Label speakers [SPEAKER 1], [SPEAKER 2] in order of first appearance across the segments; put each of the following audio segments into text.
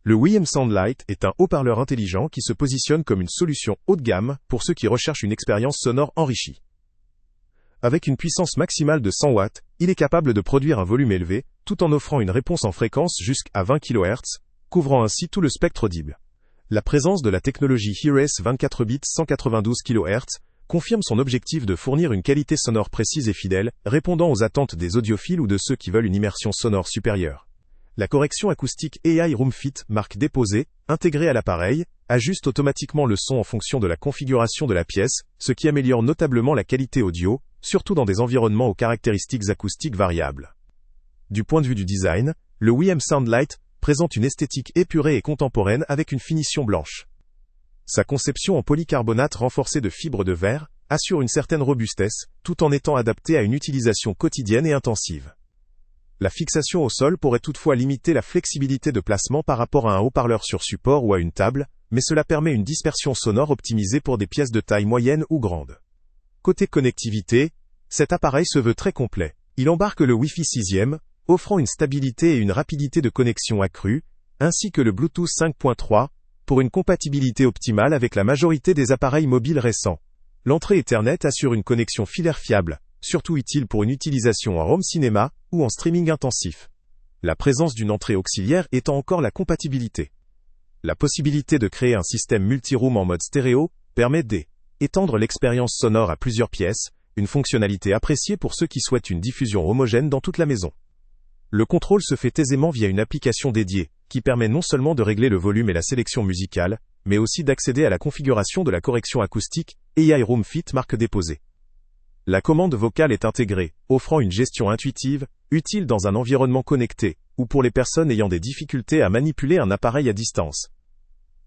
[SPEAKER 1] Le WiM Soundlite est un haut-parleur intelligent qui se positionne comme une solution haut de gamme pour ceux qui recherchent une expérience sonore enrichie. Avec une puissance maximale de 100 watts, il est capable de produire un volume élevé, tout en offrant une réponse en fréquence jusqu'à 20 kHz, couvrant ainsi tout le spectre audible. La présence de la technologie HERES 24 bits 192 kHz confirme son objectif de fournir une qualité sonore précise et fidèle, répondant aux attentes des audiophiles ou de ceux qui veulent une immersion sonore supérieure. La correction acoustique AI Room Fit, marque déposée, intégrée à l'appareil, ajuste automatiquement le son en fonction de la configuration de la pièce, ce qui améliore notablement la qualité audio, surtout dans des environnements aux caractéristiques acoustiques variables. Du point de vue du design, le WiM Soundlite présente une esthétique épurée et contemporaine avec une finition blanche. Sa conception en polycarbonate renforcé de fibres de verre assure une certaine robustesse, tout en étant adaptée à une utilisation quotidienne et intensive. La fixation au sol pourrait toutefois limiter la flexibilité de placement par rapport à un haut-parleur sur support ou à une table, mais cela permet une dispersion sonore optimisée pour des pièces de taille moyenne ou grande. Côté connectivité, cet appareil se veut très complet. Il embarque le Wi-Fi 6e, offrant une stabilité et une rapidité de connexion accrue, ainsi que le Bluetooth 5.3, pour une compatibilité optimale avec la majorité des appareils mobiles récents. L'entrée Ethernet assure une connexion filaire fiable, surtout utile pour une utilisation en home cinéma ou en streaming intensif. La présence d'une entrée auxiliaire étant encore la compatibilité. La possibilité de créer un système multi-room en mode stéréo permet d'étendre l'expérience sonore à plusieurs pièces, une fonctionnalité appréciée pour ceux qui souhaitent une diffusion homogène dans toute la maison. Le contrôle se fait aisément via une application dédiée, qui permet non seulement de régler le volume et la sélection musicale, mais aussi d'accéder à la configuration de la correction acoustique AI Room Fit marque déposée. La commande vocale est intégrée, offrant une gestion intuitive, utile dans un environnement connecté, ou pour les personnes ayant des difficultés à manipuler un appareil à distance.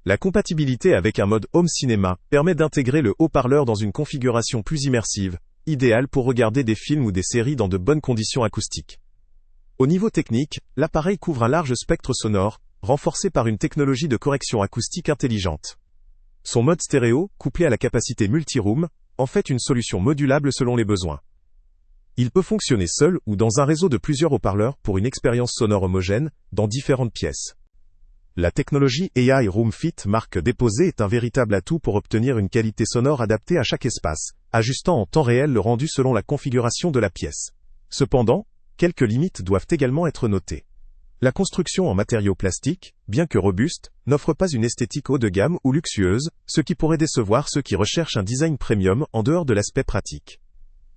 [SPEAKER 1] La compatibilité avec un mode home cinéma permet d'intégrer le haut-parleur dans une configuration plus immersive, idéale pour regarder des films ou des séries dans de bonnes conditions acoustiques. Au niveau technique, l'appareil couvre un large spectre sonore, renforcé par une technologie de correction acoustique intelligente. Son mode stéréo, couplé à la capacité multi-room, en fait une solution modulable selon les besoins. Il peut fonctionner seul ou dans un réseau de plusieurs haut-parleurs pour une expérience sonore homogène, dans différentes pièces. La technologie AI Room Fit marque déposée est un véritable atout pour obtenir une qualité sonore adaptée à chaque espace, ajustant en temps réel le rendu selon la configuration de la pièce. Cependant, quelques limites doivent également être notées. La construction en matériaux plastiques, bien que robuste, n'offre pas une esthétique haut de gamme ou luxueuse, ce qui pourrait décevoir ceux qui recherchent un design premium en dehors de l'aspect pratique.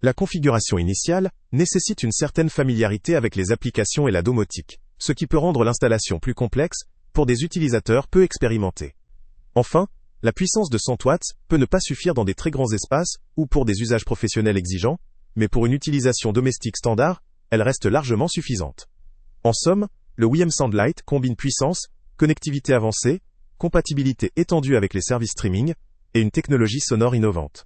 [SPEAKER 1] La configuration initiale nécessite une certaine familiarité avec les applications et la domotique, ce qui peut rendre l'installation plus complexe pour des utilisateurs peu expérimentés. Enfin, la puissance de 100 watts peut ne pas suffire dans des très grands espaces ou pour des usages professionnels exigeants, mais pour une utilisation domestique standard, elle reste largement suffisante. En somme, le WiM Soundlite combine puissance, connectivité avancée, compatibilité étendue avec les services streaming, et une technologie sonore innovante.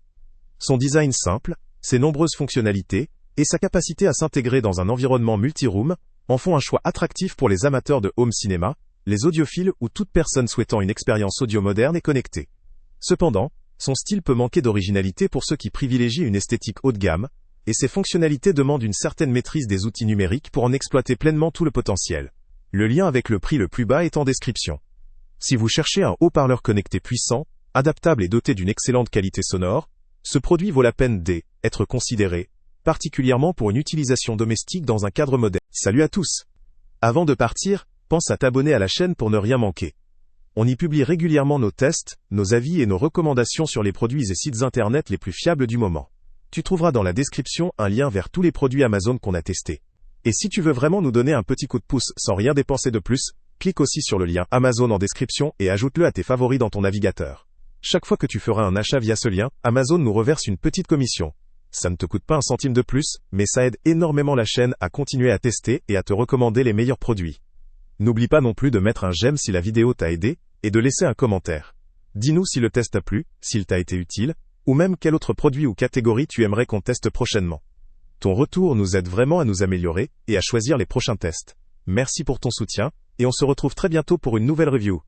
[SPEAKER 1] Son design simple, ses nombreuses fonctionnalités, et sa capacité à s'intégrer dans un environnement multi-room, en font un choix attractif pour les amateurs de home cinéma, les audiophiles ou toute personne souhaitant une expérience audio moderne et connectée. Cependant, son style peut manquer d'originalité pour ceux qui privilégient une esthétique haut de gamme, et ses fonctionnalités demandent une certaine maîtrise des outils numériques pour en exploiter pleinement tout le potentiel. Le lien avec le prix le plus bas est en description. Si vous cherchez un haut-parleur connecté puissant, adaptable et doté d'une excellente qualité sonore, ce produit vaut la peine d'être considéré, particulièrement pour une utilisation domestique dans un cadre moderne. Salut à tous! Avant de partir, pense à t'abonner à la chaîne pour ne rien manquer. On y publie régulièrement nos tests, nos avis et nos recommandations sur les produits et sites internet les plus fiables du moment. Tu trouveras dans la description un lien vers tous les produits Amazon qu'on a testés. Et si tu veux vraiment nous donner un petit coup de pouce sans rien dépenser de plus, clique aussi sur le lien Amazon en description et ajoute-le à tes favoris dans ton navigateur. Chaque fois que tu feras un achat via ce lien, Amazon nous reverse une petite commission. Ça ne te coûte pas un centime de plus, mais ça aide énormément la chaîne à continuer à tester et à te recommander les meilleurs produits. N'oublie pas non plus de mettre un j'aime si la vidéo t'a aidé, et de laisser un commentaire. Dis-nous si le test t'a plu, s'il t'a été utile, ou même quel autre produit ou catégorie tu aimerais qu'on teste prochainement. Ton retour nous aide vraiment à nous améliorer et à choisir les prochains tests. Merci pour ton soutien, et on se retrouve très bientôt pour une nouvelle review.